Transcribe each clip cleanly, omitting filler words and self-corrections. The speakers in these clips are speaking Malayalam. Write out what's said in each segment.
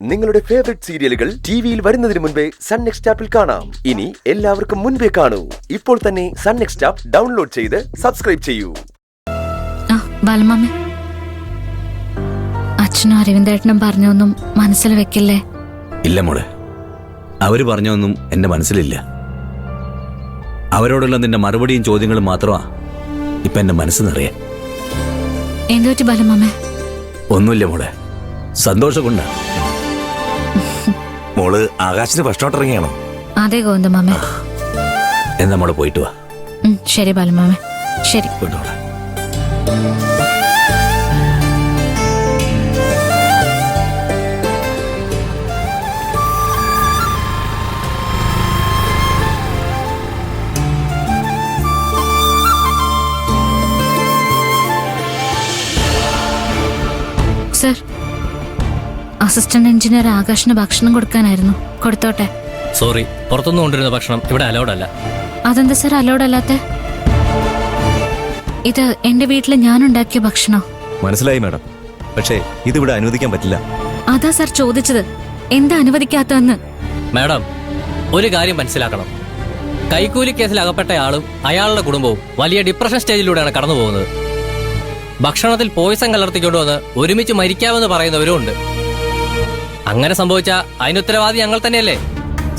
നിങ്ങളുടെ ഫേവറേറ്റ് സീരിയലുകൾ ടിവിയിൽ വരുന്നതിന് മുൻപേ സൺ നെക്സ്റ്റ് ആപ്പിൽ കാണാം. ഇനി എല്ലാവർക്കും മുൻപേ കാണൂ. ഇപ്പോൾ തന്നെ സൺ നെക്സ്റ്റ് ആപ്പ് ഡൗൺലോഡ് ചെയ്ത് സബ്സ്ക്രൈബ് ചെയ്യൂ. അച്ഛനും അരവിന്ദേട്ടനും പറഞ്ഞൊന്നും മനസ്സിൽ വെക്കില്ലേ? ഇല്ല മോളെ, അവര് പറഞ്ഞൊന്നും എന്റെ മനസ്സിലില്ല. അവരോടുള്ള നിന്റെ മറുപടിയും ചോദ്യങ്ങളും മാത്രമാ ഇപ്പൊ എന്റെ മനസ്സ് നിറയെ. എന്തുപറ്റി ബാലമാമേ? ഒന്നുമില്ല മോളെ, സന്തോഷം കൊണ്ടാ. മോള് ആകാശിന് ഭക്ഷണോട്ടിറങ്ങിയാണോ? അതെ ഗോവിന്ദമാമേ. എന്നാ മോളെ പോയിട്ട് വാ. ശരി ബാലമാമേ, ശരി. പോയിട്ടോളെ. സർ, അസിസ്റ്റന്റ് എഞ്ചിനീയർ ആകാശിന് ഭക്ഷണം കൊടുക്കാനായിരുന്നു. കൊടുത്തോട്ടെ? സോറി, പുറത്തുനിന്ന് കൊണ്ടുവരുന്ന ഭക്ഷണം ഇവിടെ അലൗഡ് അല്ല. അതെന്താ സർ അലൗഡ് അല്ലാത്ത? ഇത് എന്റെ വീട്ടില് ഞാനുണ്ടാക്കിയ ഭക്ഷണം. മനസ്സിലായി മാഡം, പക്ഷേ ഇതിവിടെ അനുവദിക്കാൻ പറ്റില്ല. അതാ സർ ചോദിച്ചത്, എന്താ അനുവദിക്കാത്തതെന്ന്. മാഡം, ഒരു കാര്യം മനസ്സിലാക്കണം. കൈക്കൂലി കേസിൽ അകപ്പെട്ടയാളും അയാളുടെ കുടുംബവും വലിയ ഡിപ്രഷൻ സ്റ്റേജിലൂടെയാണ് കടന്നു പോകുന്നത്. ഭക്ഷണത്തിൽ പോയിസൺ കലർത്തിക്കൊണ്ടുവന്ന് ഒരുമിച്ച് മരിക്കാമെന്ന് പറയുന്നവരും ഉണ്ട്. അങ്ങനെ സംഭവിച്ചാ അതിന് ഉത്തരവാദി ഞങ്ങൾ തന്നെയല്ലേ?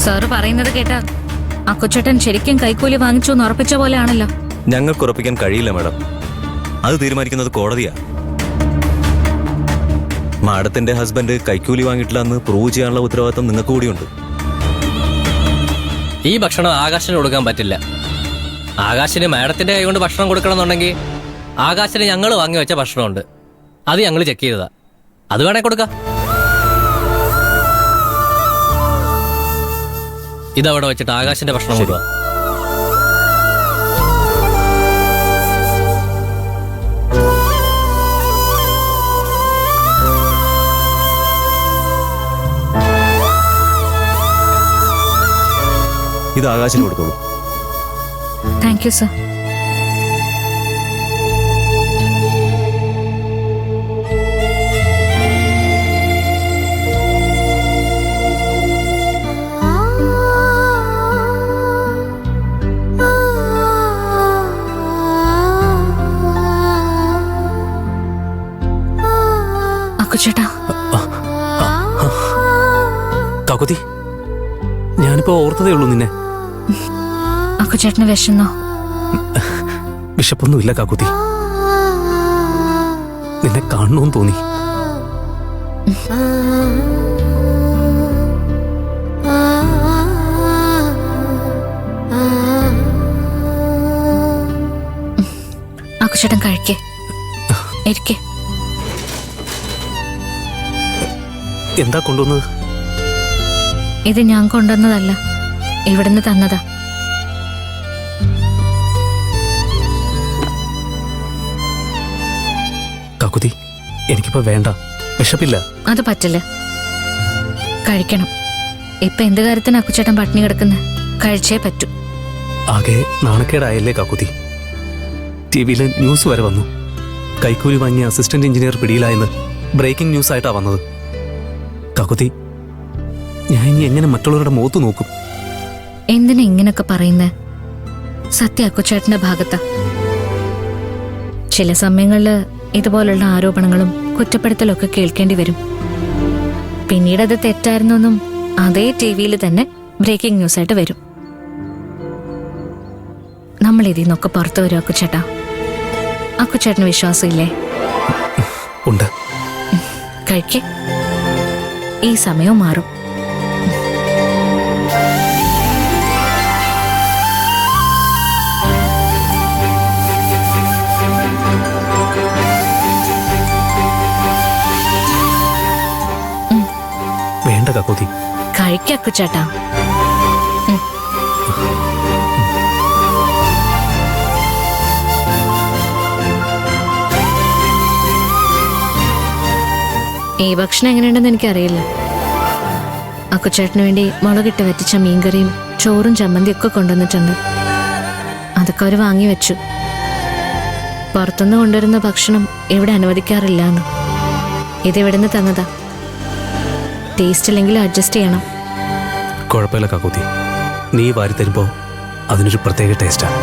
സാറ് പറയുന്നത് കേട്ടാ അക്കുച്ചേട്ടൻ ശരിക്കും കൈക്കൂലി വാങ്ങിച്ചു എന്ന് ഉറപ്പിച്ച പോലെയാണല്ലോ. ഞങ്ങൾക്ക് ഉറപ്പിക്കാൻ കഴിയില്ല മാഡം, അത് തീരുമാനിക്കുന്നത് കോടതിയാ. മാഡത്തിന്റെ ഹസ്ബൻഡ് കൈക്കൂലി വാങ്ങിയിട്ടില്ല എന്ന് പ്രൂവ് ചെയ്യാനുള്ള ഉത്തരവാദിത്തം നിങ്ങൾക്ക് കൂടിയുണ്ട്. ഈ ഭക്ഷണം ആകാശിന് കൊടുക്കാൻ പറ്റില്ല. ആകാശിന് മാഡത്തിന്റെ കൈ കൊണ്ട് ഭക്ഷണം കൊടുക്കണമെന്നുണ്ടെങ്കിൽ ആകാശിന് ഞങ്ങൾ വാങ്ങി വെച്ച ഭക്ഷണമുണ്ട്, അത് ഞങ്ങൾ ചെക്ക് ചെയ്തതാ. അത് വേണേ കൊടുക്കാം. ഇതവിടെ വെച്ചിട്ട് ആകാശിന്റെ ഭക്ഷണം കൊടുക്കുക. ഇത് ആകാശിന് കൊടുത്തോളൂ. Thank you sir. ചേട്ടാ, കാക്കുതി, ഞാനിപ്പോ ഓർത്തതേ ഉള്ളൂ നിന്നെ. അക്കുചേട്ടന് വിശന്നോ? വിശപ്പൊന്നുമില്ല കാക്കുതി, നിന്നെ കാണണമെന്ന് തോന്നി. അക്കുചേട്ടൻ കഴിക്കേ, ഇരിക്കേ. എന്താ കൊണ്ടുവന്നത്? ഇത് ഞാൻ കൊണ്ടുവന്നതല്ല, ഇവിടുന്ന് തന്നതാ. കാക്കുതി, എനിക്കിപ്പോ വേണ്ട, വിശപ്പില്ല. അത് പറ്റില്ല, കഴിക്കണം. ഇപ്പൊ എന്ത് കാര്യത്തിന് അക്കുച്ചേട്ടൻ പട്ടിണി കിടക്കുന്നത്? കഴിച്ചേ പറ്റൂ. ആകെ നാണക്കേടായല്ലേ കാക്കുതി? ടിവിയില് ന്യൂസ് വരെ വന്നു, കൈക്കൂലി വാങ്ങിയ അസിസ്റ്റന്റ് എഞ്ചിനീയർ പിടിയിലായെന്ന്. ബ്രേക്കിംഗ് ന്യൂസ് ആയിട്ടാ വന്നത്. കാക്കുതി, ഞാൻ ഇനി എങ്ങനെ മറ്റുള്ളവരുടെ മുഖത്ത് നോക്കും? എന്തിനാ ഇങ്ങനൊക്കെ പറയുന്നേ? സത്യ അക്കുച്ചേട്ടന്റെ ഭാഗത്താ. ചില സമയങ്ങളില് ഇതുപോലുള്ള ആരോപണങ്ങളും കുറ്റപ്പെടുത്തലൊക്കെ കേൾക്കേണ്ടി വരും. പിന്നീട് അത് തെറ്റായിരുന്നെന്നും അതേ ടിവിയിൽ തന്നെ ബ്രേക്കിംഗ് ന്യൂസ് ആയിട്ട് വരും. നമ്മൾ ഇതിൽ നിന്നൊക്കെ പുറത്തു വരും അക്കുച്ചേട്ടാ. അക്കുച്ചേട്ടന് വിശ്വാസമില്ലേ? ഉണ്ട്. കഴിക്കേ, ഈ സമയവും മാറും. വേണ്ട കാക്കോതി, കഴിക്കക്കുച്ചേട്ടാ. ഈ ഭക്ഷണം എങ്ങനെയുണ്ടെന്ന് എനിക്കറിയില്ല. അക്കുച്ചേട്ടന് വേണ്ടി മുളകിട്ട് വറ്റിച്ച മീൻകറിയും ചോറും ചമ്മന്തിയും ഒക്കെ കൊണ്ടുവന്നിട്ടുണ്ട്. അതൊക്കെ അവർ വാങ്ങി വെച്ചു. പുറത്തുനിന്ന് കൊണ്ടുവരുന്ന ഭക്ഷണം ഇവിടെ അനുവദിക്കാറില്ല എന്ന്. ഇതിവിടുന്ന് തന്നതാ. ടേസ്റ്റ് ഇല്ലെങ്കിൽ അഡ്ജസ്റ്റ് ചെയ്യണം. കുഴപ്പമില്ല കാക്കൂത്തി, നീ വാരി തരുമ്പോൾ അതിനൊരു പ്രത്യേക ടേസ്റ്റാണ്.